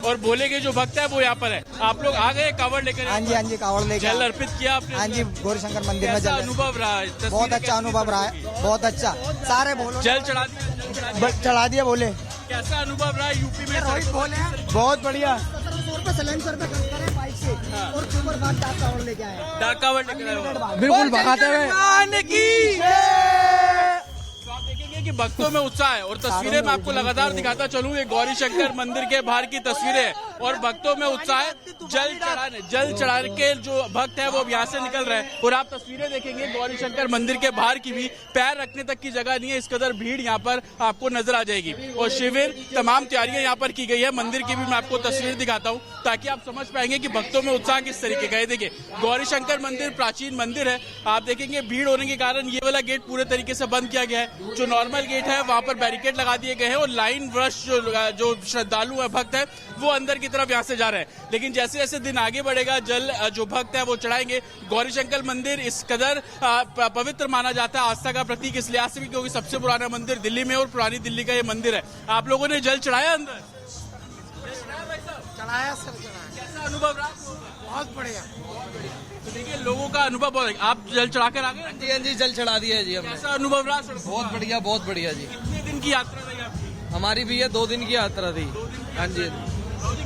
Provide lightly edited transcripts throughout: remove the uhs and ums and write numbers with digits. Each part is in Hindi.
और भोले के जो भक्त है वो यहाँ पर है। आप लोग आ गए कावड़ लेकर? हाँ जी कावड़ लेकर जल अर्पित किया आपने? हाँ जी, गौरीशंकर मंदिर में कैसा जल। अनुभव रहा है? बहुत अच्छा अनुभव रहा है, बहुत अच्छा। सारे बोलो जल चढ़ा दिया? चढ़ा दिया बोले। कैसा अनुभव रहा है यूपी में? बहुत बढ़िया। डाक कावड़ लेकर आए हो? बिल्कुल भगाते हुए। तो आप देखेंगे कि भक्तों में उत्साह है और तस्वीरें मैं आपको लगातार दिखाता चलूं। ये गौरी शंकर मंदिर के बाहर की तस्वीरें हैं और भक्तों में उत्साह है। जल चढ़ा के जो भक्त है वो यहाँ से निकल रहे हैं और आप तस्वीरें देखेंगे गौरी शंकर मंदिर के बाहर की भी पैर रखने तक की जगह नहीं है, इस कदर भीड़ यहाँ पर आपको नजर आ जाएगी। और शिविर तमाम तैयारियां यहाँ पर की गई है। मंदिर की भी मैं आपको तस्वीर दिखाता हूँ ताकि आप समझ पाएंगे कि भक्तों में उत्साह किस तरीके का है। देखिए गौरी शंकर मंदिर प्राचीन मंदिर है। आप देखेंगे भीड़ होने के कारण ये वाला गेट पूरे तरीके से बंद किया गया है। जो नॉर्मल गेट है वहां पर बैरिकेड लगा दिए गए हैं और लाइन रश जो श्रद्धालु है भक्त है वो अंदर की तरफ यहाँ से जा रहे हैं। लेकिन जैसे जैसे दिन आगे बढ़ेगा जल जो भक्त है वो चढ़ाएंगे। गौरी शंकर मंदिर इस कदर पवित्र माना जाता है, आस्था का प्रतीक इस लिहाज से भी क्योंकि सबसे पुराना मंदिर दिल्ली में और पुरानी दिल्ली का ये मंदिर है। आप लोगों ने जल चढ़ाया अंदर? चढ़ाया सर, चढ़ाया। कैसा अनुभव रहा? बहुत बढ़िया। तो देखिए लोगों का अनुभव बहुत है। आप जल चढ़ाकर आ गए? हाँ जी जल चढ़ा दिया है जी हमने। कैसा अनुभव रहा? बहुत बढ़िया जी। कितने दिन की यात्रा रही आपकी? हमारी भी है 2 दिन की यात्रा थी। हाँ जी।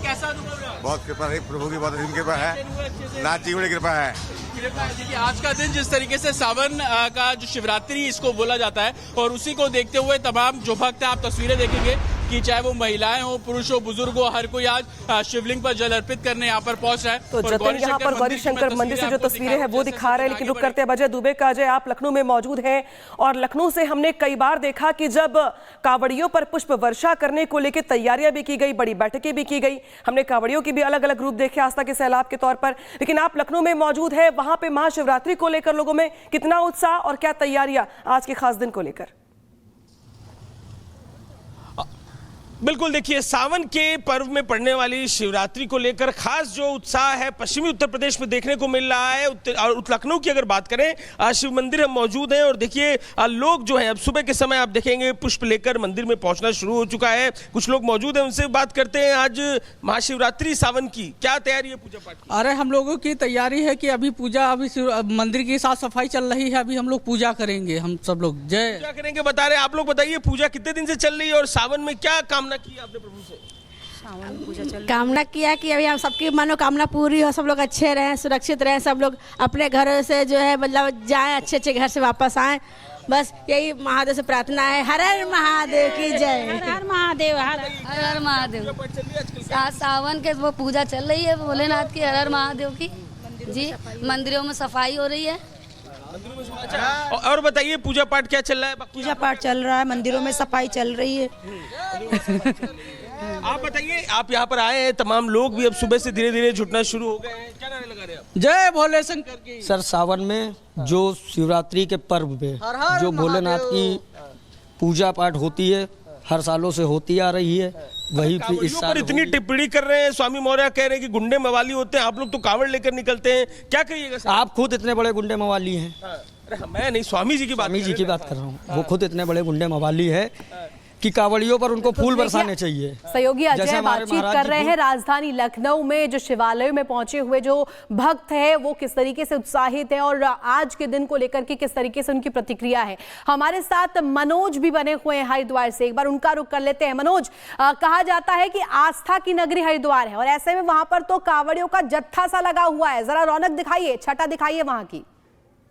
कैसा अनुभव रहा? बहुत कृपा है, प्रभु की बहुत असीम कृपा है, नाथ जी की कृपा है। देखिए आज का दिन जिस तरीके से सावन का जो शिवरात्रि इसको बोला जाता है और उसी को देखते हुए तमाम जो भक्त है आप तस्वीरें देखेंगे कि चाहे वो महिलाएं हो, पुरुष हो, बुजुर्ग हो, हर कोई आज शिवलिंग पर जल अर्पित करने यहाँ पर पहुंच रहा है। तो जतिन यहाँ पर गौरी शंकर मंदिर से जो तस्वीरें हैं वो दिखा रहे हैं। लेकिन रुक करते हैं अजय दुबे का। अजय आप लखनऊ में मौजूद हैं और लखनऊ से हमने कई बार देखा कि जब कावड़ियों पर पुष्प वर्षा करने को लेकर तैयारियां भी की गई, बड़ी बैठकें भी की गई, हमने कावड़ियों के भी अलग अलग रूप देखे आस्था के सैलाब के तौर पर। लेकिन आप लखनऊ में मौजूद है, वहां पे महाशिवरात्रि को लेकर लोगों में कितना उत्साह और क्या तैयारियां आज के खास दिन को लेकर? बिल्कुल देखिए सावन के पर्व में पड़ने वाली शिवरात्रि को लेकर खास जो उत्साह है पश्चिमी उत्तर प्रदेश में देखने को मिल रहा है। और लखनऊ की अगर बात करें शिव मंदिर हम मौजूद हैं और देखिए लोग जो हैं अब सुबह के समय आप देखेंगे पुष्प लेकर मंदिर में पहुंचना शुरू हो चुका है। कुछ लोग मौजूद हैं, उनसे बात करते हैं। आज महाशिवरात्रि सावन की क्या तैयारी है पूजा पाठ की? अरे हम लोगों की तैयारी है कि अभी पूजा, अभी मंदिर की साफ सफाई चल रही है, अभी हम लोग पूजा करेंगे। हम सब लोग जय पूजा करेंगे बता रहे हैं। आप लोग बताइए पूजा कितने दिन से चल रही है और सावन में क्या कामना की आपने प्रभु से? कामना किया कि अभी हम सबकी मनोकामना पूरी हो, सब लोग अच्छे रहें, सुरक्षित रहें, सब लोग अपने घरों से जो है मतलब जाएं, अच्छे अच्छे घर से वापस आएं। बस यही महादेव से प्रार्थना है। हर हर महादेव की जय। हर हर महादेव, हर हर महादेव। सावन के वो पूजा चल रही है भोलेनाथ की, हर हर महादेव की जी। मंदिरों में सफाई हो रही है। और बताइए पूजा पाठ क्या चल रहा है? पूजा पाठ चल रहा है, मंदिरों में सफाई चल रही है। आप बताइए, आप यहाँ पर आए हैं, तमाम लोग भी अब सुबह से धीरे धीरे जुटना शुरू हो गए हैं, क्या नारे लगा रहे हैं आप? जय भोले शंकर की। सर सावन में जो शिवरात्रि के पर्व पे जो भोलेनाथ की पूजा पाठ होती है, हर सालों से होती आ रही है, वही इस साल इतनी टिप्पणी कर रहे हैं। स्वामी मौर्य कह रहे हैं कि गुंडे मवाली होते हैं, आप लोग तो कांवड़ लेकर निकलते हैं, क्या कहिएगा? आप खुद इतने बड़े गुंडे मवाली हैं। अरे मैं नहीं, स्वामी जी की बात कर रहा हूँ। वो खुद इतने बड़े गुंडे मवाली है कि कावड़ियों पर उनको फूल बरसाने चाहिए। सहयोगी अजय बातचीत कर रहे हैं राजधानी लखनऊ में जो शिवालयों में पहुंचे हुए जो भक्त है वो किस तरीके से उत्साहित है और आज के दिन को लेकर के किस तरीके से उनकी प्रतिक्रिया है। हमारे साथ मनोज भी बने हुए हैं हरिद्वार से, एक बार उनका रुख कर लेते हैं। मनोज, कहा जाता है कि आस्था की नगरी हरिद्वार है और ऐसे में वहां पर तो कावड़ियों का जत्था सा लगा हुआ है, जरा रौनक दिखाइए, छटा दिखाइए वहां की।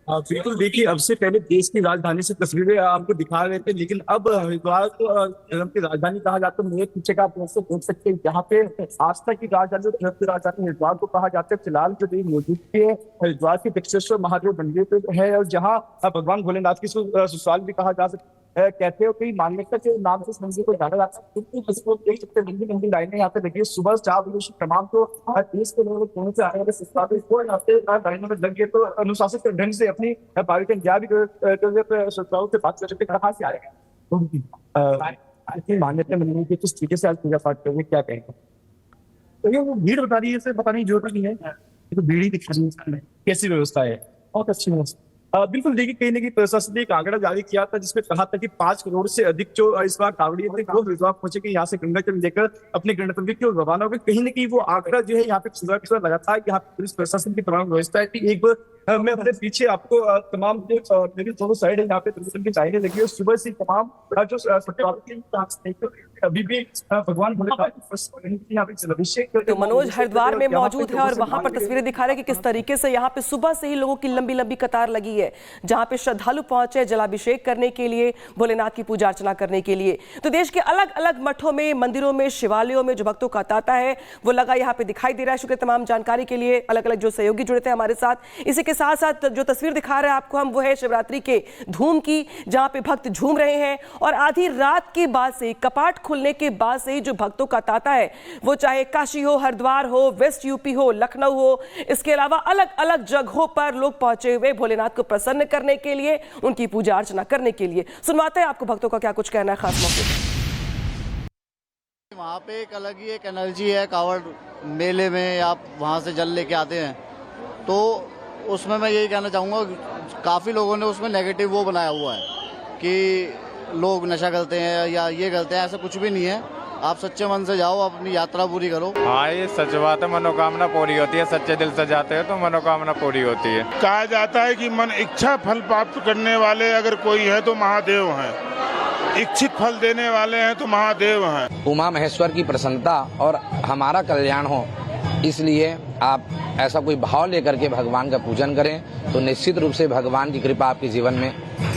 बिल्कुल, देखिए अब से पहले देश की राजधानी से तस्वीरें आपको दिखा रहे थे, लेकिन अब हरिद्वार को धर्म की राजधानी कहा जाता है। मेरे पीछे का आप देख सकते हैं, यहाँ पे आस्था की राजधानी, धर्म की राजधानी हरिद्वार को कहा जाता है। फिलहाल जो मौजूद है हरिद्वार के दक्षेश्वर महादेव मंदिर पे है और जहाँ भगवान भोलेनाथ की ससुराल भी कहा जा सकता है। कहते हो कई मान्यता के नाम से इस मंदिर को जाना जाता है। देख सकते हैं लंबी लंबी लाइनें यहाँ पे लगी है। सुबह 4 बजे से तमाम को हर देश के लोग कोने से आने वाले यहाँ पे लाइनों में लग गए, तो अनुशासित ढंग से अपनी पार्टी इंडिया भी श्रोताओं से बात कर सकते कहाँ से आएगा। मान्यता मिलने की किस तरीके से आज पूजा पाठ करेंगे, क्या कहेंगे? तो ये वो भीड़ बता रही है, इसे बताने की जरूरत नहीं है, ये तो भीड़ ही दिखा रही है। कैसी व्यवस्था है? बहुत अच्छी व्यवस्था। बिल्कुल देखिए, कहीं ना कहीं प्रशासन ने एक आंकड़ा जारी किया था जिसमें कहा था कि 5 करोड़ से अधिक जो इस बार कांवड़िए थे वो हरिद्वार पहुंचे कि यहाँ से गंगा जल लेकर अपने गणतंत्र की ओर रवाना हो गए। कहीं ना कहीं वो आंकड़ा जो है यहाँ पे सुबह लगातार यहाँ पे पुलिस प्रशासन की तमाम व्यवस्था है कि एक मैं अपने पीछे आपको तमाम जो मेरी दोनों साइड है यहाँ पे प्रशासन की लाइनें लगी है। सुबह से तमाम जो अभी भी भगवान तो मनोज हरिद्वार में मौजूद है और वहां पर तस्वीरें दिखा रहे हैं कि किस तरीके से यहाँ पे सुबह से ही लोगों की लंबी लंबी कतार लगी है, जहां पे श्रद्धालु पहुंचे जलाभिषेक करने के लिए, भोलेनाथ की पूजा अर्चना करने के लिए। तो देश के अलग अलग मठों में, मंदिरों में, शिवालयों में जो भक्तों का तांता है वो लगा यहाँ पे दिखाई दे रहा है। शुक्रिया तमाम जानकारी के लिए। अलग अलग जो सहयोगी जुड़े थे हमारे साथ। इसी के साथ साथ जो तस्वीर दिखा रहे हैं आपको हम, वो है शिवरात्रि के धूम की, जहां पे भक्त झूम रहे हैं। और आधी रात के बाद से, कपाट खुलने के बाद से ही जो भक्तों का तांता है, वो चाहे काशी हो, हरिद्वार हो, वेस्ट यूपी हो, लखनऊ हो, इसके अलावा अलग अलग जगहों पर लोग पहुंचे हुए भोलेनाथ को प्रसन्न करने के लिए, उनकी पूजा अर्चना करने के लिए। सुनवाते हैं आपको भक्तों का क्या कुछ कहना है खास मौके पर। वहाँ पे एक अलग ही एक एनर्जी है कांवड़ मेले में। आप वहाँ से जल लेके आते हैं तो उसमें मैं यही कहना चाहूँगा, काफ़ी लोगों ने उसमें नेगेटिव वो बनाया हुआ है कि लोग नशा करते हैं या ये करते हैं। ऐसा कुछ भी नहीं है। आप सच्चे मन से जाओ, अपनी यात्रा पूरी करो। हाँ, ये सच बात है, मनोकामना पूरी होती है। सच्चे दिल से जाते हैं तो मनोकामना पूरी होती है। कहा जाता है कि मन इच्छा फल प्राप्त करने वाले अगर कोई है तो महादेव हैं, इच्छित फल देने वाले हैं तो महादेव हैं। उमा महेश्वर की प्रसन्नता और हमारा कल्याण हो, इसलिए आप ऐसा कोई भाव लेकर के भगवान का पूजन करें तो निश्चित रूप से भगवान की कृपा आपके जीवन में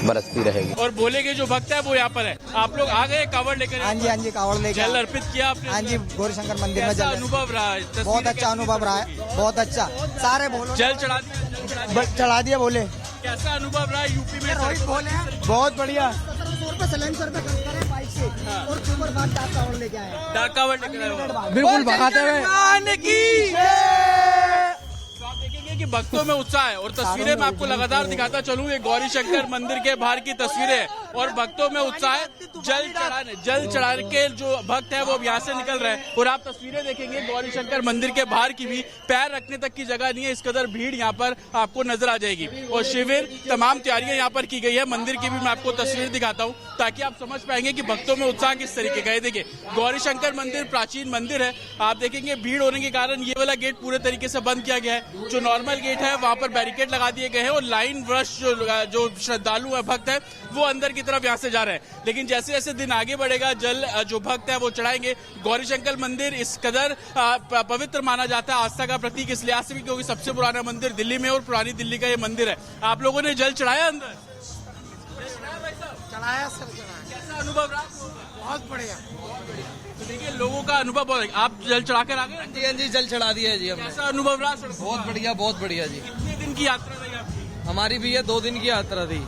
बरसती रहेगी। और भोले के जो भक्त है वो यहाँ पर है। आप लोग आ गए कांवड़ लेकर? हाँ जी, कांवड़ लेकर जल अर्पित किया आपने? हाँ जी, गौरीशंकर मंदिर में जल। अनुभव रहा है? बहुत अच्छा अनुभव रहा है, बहुत अच्छा। सारे बोलो जल चढ़ा दिया? चढ़ा दिया बोले। कैसा अनुभव रहा है यूपी में? बहुत बढ़िया। डाक कांवड़ लेकर आए? बिल्कुल भगाते हुए। आप देखेंगे कि भक्तों में उत्साह है। और तस्वीरें मैं आपको लगातार दिखाता चलूं, ये गौरी शंकर मंदिर के बाहर की तस्वीरें है और भक्तों में उत्साह है। जल चढ़ा के जो भक्त है वो यहाँ से निकल रहे हैं। और आप तस्वीरें देखेंगे गौरी शंकर मंदिर के बाहर की भी, पैर रखने तक की जगह नहीं है, इस कदर भीड़ यहाँ पर आपको नजर आ जाएगी। और शिविर, तमाम तैयारियां यहाँ पर की गई है। मंदिर की भी मैं आपको तस्वीर दिखाता हूँ ताकि आप समझ पाएंगे कि भक्तों में उत्साह किस तरीके का है। देखिए, गौरी शंकर मंदिर प्राचीन मंदिर है। आप देखेंगे भीड़ होने के कारण ये वाला गेट पूरे तरीके से बंद किया गया है। जो नॉर्मल गेट है वहां पर बैरिकेड लगा दिए गए हैं और लाइन ब्रश जो श्रद्धालु है, भक्त है, वो अंदर की तरफ यहाँ से जा रहे हैं। लेकिन जैसे जैसे दिन आगे बढ़ेगा, जल जो भक्त है वो चढ़ाएंगे। गौरी शंकर मंदिर इस कदर पवित्र माना जाता है, आस्था का प्रतीक इस लिहाज से भी क्योंकि सबसे पुराना मंदिर दिल्ली में और पुरानी दिल्ली का ये मंदिर है। आप लोगों ने जल चढ़ाया अंदर? चढ़ाया सर, कैसा अनुभव रहा? बहुत बढ़िया। तो देखिए, लोगों का अनुभव बहुत। आप जल चढ़ा कर आ गए? हाँ जी, जल चढ़ा दिया है जी हमने। कैसा अनुभव रहा सर? बहुत बढ़िया, बहुत बढ़िया जी। कितने दिन की यात्रा रही आपकी? हमारी भी ये 2 दिन की यात्रा थी।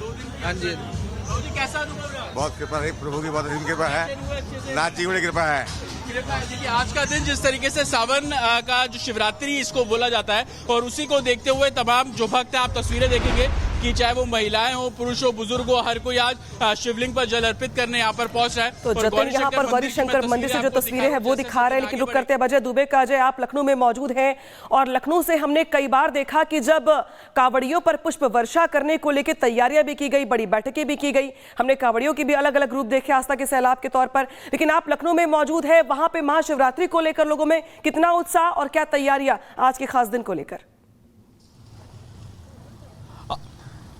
हाँ जी। कैसा अनुभव रहा? बहुत कृपा रही, प्रभु की बहुत असीम कृपा है, नाथ जी की कृपा है। देखिए, आज का दिन जिस तरीके से सावन का जो शिवरात्रि इसको बोला जाता है और उसी को देखते हुए तमाम जो भक्त है, आप तस्वीरें देखेंगे कि चाहे वो महिलाएं हो, पुरुष हो, बुजुर्ग हो, हर कोई आज शिवलिंग पर जल अर्पित करने यहाँ पर पहुंच रहा है। तो जतिन यहाँ पर गौरी शंकर मंदिर से जो तस्वीरें हैं वो दिखा रहे हैं। लेकिन रुक करते हैं अजय दुबे का। अजय, आप लखनऊ में मौजूद हैं और लखनऊ से हमने कई बार देखा कि जब कांवड़ियों पर पुष्प वर्षा करने को लेकर तैयारियां भी की गई, बड़ी बैठकें भी की गई, हमने कांवड़ियों के भी अलग अलग रूप देखे आस्था के सैलाब के तौर पर। लेकिन आप लखनऊ में मौजूद है, वहां पे महाशिवरात्रि को लेकर लोगों में कितना उत्साह और क्या तैयारियां आज के खास दिन को लेकर?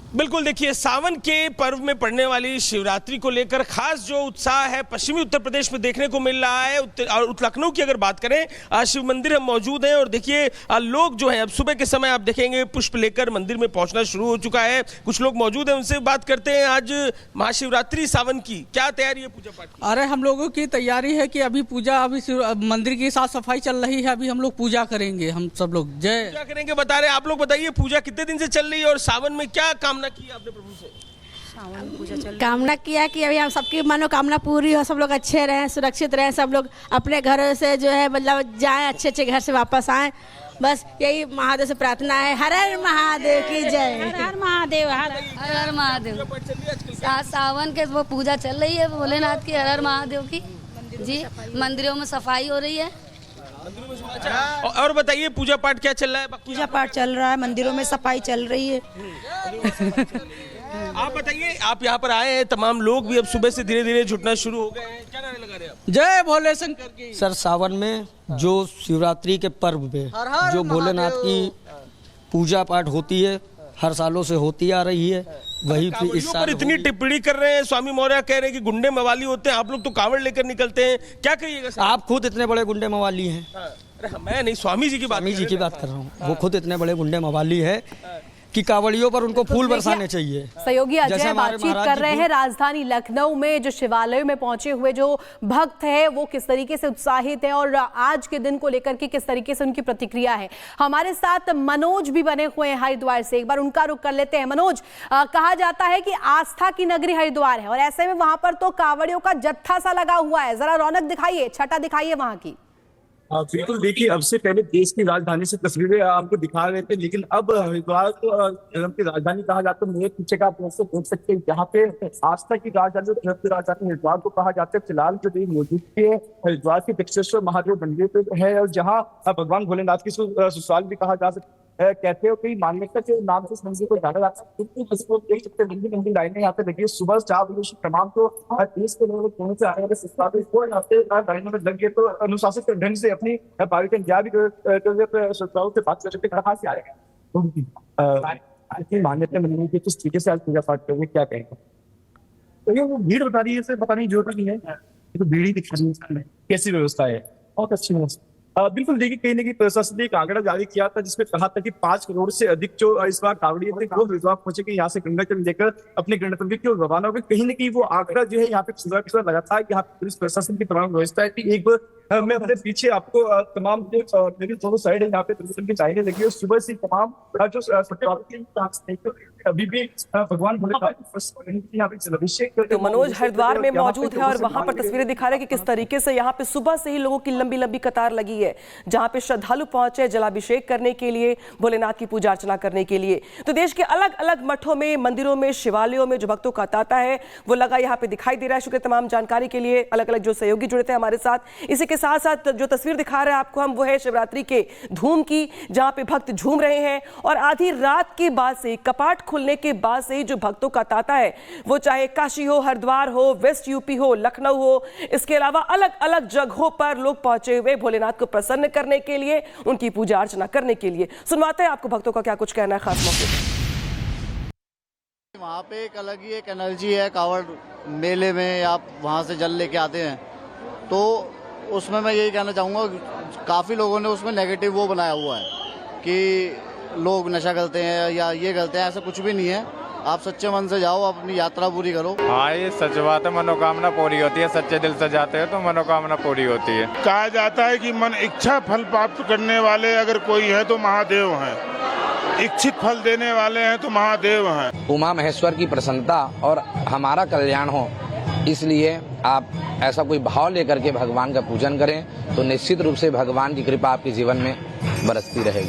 बिल्कुल, देखिए, सावन के पर्व में पड़ने वाली शिवरात्रि को लेकर खास जो उत्साह है पश्चिमी उत्तर प्रदेश में देखने को मिल रहा है। और लखनऊ की अगर बात करें, शिव मंदिर हम मौजूद हैं और देखिए लोग जो है अब सुबह के समय आप देखेंगे पुष्प लेकर मंदिर में पहुंचना शुरू हो चुका है। कुछ लोग मौजूद हैं, उनसे बात करते हैं। आज महाशिवरात्रि सावन की क्या तैयारी है पूजा पाठ की? अरे, हम लोगों की तैयारी है कि अभी पूजा, अभी मंदिर की साफ सफाई चल रही है। अभी हम लोग पूजा करेंगे, हम सब लोग जय पूजा करेंगे बता रहे। आप लोग बताइए, पूजा कितने दिन से चल रही है और सावन में क्या कामना की आपने प्रभु से? कामना किया कि अभी हम सबकी मनोकामना पूरी हो, सब लोग अच्छे रहें, सुरक्षित रहें, सब लोग अपने घरों से जो है मतलब जाएं, अच्छे अच्छे घर से वापस आएं। बस यही महादेव से प्रार्थना है। हर हर महादेव की जय। हर महादेव, हर हर महादेव। सावन के वो पूजा चल रही है भोलेनाथ की, हर हर महादेव की जी। मंदिरों में सफाई हो रही है। और बताइए पूजा पाठ क्या चल रहा है? पूजा पाठ चल रहा है, मंदिरों में सफाई चल रही है। आप बताइए, आप यहाँ पर आए हैं, तमाम लोग भी अब सुबह से धीरे धीरे जुटना शुरू हो गए हैं, क्या नारे लगा रहे हैं आप? जय भोले शंकर की। सर सावन में जो शिवरात्रि के पर्व पे जो भोलेनाथ की पूजा पाठ होती है, हर सालों से होती आ रही है, वही इस साल पर इतनी टिप्पणी कर रहे हैं। स्वामी मौर्य कह रहे हैं कि गुंडे मवाली होते हैं, आप लोग तो कांवड़ लेकर निकलते हैं, क्या कहिएगा सर? आप खुद इतने बड़े गुंडे मवाली हैं। अरे मैं नहीं, स्वामी जी की बात कर रहा हूँ। वो खुद इतने बड़े गुंडे मवाली है कि कांवड़ियों पर उनको फूल बरसाने चाहिए। सहयोगी अजय बातचीत कर रहे हैं राजधानी लखनऊ में जो शिवालय में पहुंचे हुए जो भक्त है वो किस तरीके से उत्साहित है और आज के दिन को लेकर के किस तरीके से उनकी प्रतिक्रिया है। हमारे साथ मनोज भी बने हुए हैं हरिद्वार से, एक बार उनका रुख कर लेते हैं। मनोज, कहा जाता है कि आस्था की नगरी हरिद्वार है और ऐसे में वहां पर तो कांवड़ियों का जत्था सा लगा हुआ है, जरा रौनक दिखाइए, छटा दिखाइए वहां की। बिल्कुल, देखिए अब से पहले देश की राजधानी से तस्वीरें आपको दिखा रहे थे, लेकिन अब हरिद्वार को धर्म की राजधानी कहा जाता है। मेरे पीछे का आप देख सकते हैं, यहाँ पे आस्था की राजधानी, धर्म की राजधानी हरिद्वार को कहा जाता है। फिलहाल जो देश मौजूद है हरिद्वार के दक्षेश्वर महादेव मंदिर पे है और जहाँ भगवान भोलेनाथ की ससुराल भी कहा जा सकता है। कहते हो कई मान्यता के नाम से इस मंदिर को जाना जाता है। देख सकते हैं लंबी लंबी लाइनें यहाँ पे लगी है। सुबह 4 बजे से तमाम तो देश के लोग कोने से आने वाले यहाँ पे लाइनों में लगे तो अनुशासित ढंग से अपनी पार्टी भी श्रोताओं से बात कर सकते कहाँ से आएगा मान्यता मिलने की किस तरीके से आज पूजा पाठ करेंगे, क्या कहेंगे? तो ये वो भीड़ बता रही है, बताने की जरूरत नहीं है, तो भीड़ ही दिखा रही है कैसी व्यवस्था है। बहुत अच्छी व्यवस्था। बिल्कुल, देखिए कहीं ना कहीं प्रशासन ने एक आंकड़ा जारी किया था जिसमें कहा था कि 5 करोड़ से अधिक जो इस बार कांवड़िए थे वो हरिद्वार पहुंचे कि यहाँ से गंगा जल लेकर अपने गणतंत्र की ओर रवाना हो गए। कहीं ना कहीं वो आंकड़ा जो है यहाँ पे सुबह लगा था कि यहाँ पे पुलिस प्रशासन की तमाम व्यवस्था है। एक बार मैं अपने पीछे आपको तमाम मेरी दोनों साइड है यहाँ पे प्रशासन की लाइनें लगी है। सुबह से तमाम जो अभी भी भगवान तो मनोज हरिद्वार में मौजूद है और वहां पर तस्वीरें दिखा रहे हैं कि किस तरीके से यहाँ पे सुबह से ही लोगों की लंबी लंबी कतार लगी है, जहां पे श्रद्धालु पहुंचे जलाभिषेक करने के लिए, भोलेनाथ की पूजा अर्चना करने के लिए। तो देश के अलग अलग मठों में, मंदिरों में, शिवालयों में जो भक्तों का तांता है वो लगा यहाँ पे दिखाई दे रहा है। शुक्रिया तमाम जानकारी के लिए। अलग अलग जो सहयोगी जुड़े थे हमारे साथ। इसी के साथ साथ जो तस्वीर दिखा रहे हैं आपको हम, वो है शिवरात्रि के धूम की, जहां पे भक्त झूम रहे हैं और आधी रात के बाद से, कपाट खुलने के बाद से ही जो भक्तों का तांता है वो चाहे काशी हो, हरिद्वार हो, वेस्ट यूपी हो, लखनऊ हो, इसके अलावा अलग अलग जगहों पर लोग पहुंचे हुए भोलेनाथ को प्रसन्न करने के लिए, उनकी पूजा अर्चना करने के लिए। सुनवाते हैं आपको भक्तों का क्या कुछ कहना है खास मौके पर। वहाँ पे एक अलग ही एक एनर्जी है कांवड़ मेले में, आप वहाँ से जल लेके आते हैं तो उसमें मैं यही कहना चाहूँगा, काफ़ी लोगों ने उसमें नेगेटिव वो बनाया हुआ है कि लोग नशा करते हैं या ये करते हैं, ऐसा कुछ भी नहीं है। आप सच्चे मन से जाओ, अपनी यात्रा पूरी करो। हाँ, ये सच बात है, मनोकामना पूरी होती है। सच्चे दिल से जाते हैं तो मनोकामना पूरी होती है। कहा जाता है कि मन इच्छा फल प्राप्त करने वाले अगर कोई है तो महादेव हैं, इच्छित फल देने वाले हैं तो महादेव हैं। उमा महेश्वर की प्रसन्नता और हमारा कल्याण हो, इसलिए आप ऐसा कोई भाव लेकर के भगवान का पूजन करें तो निश्चित रूप से भगवान की कृपा आपके जीवन में बरसती रहेगी।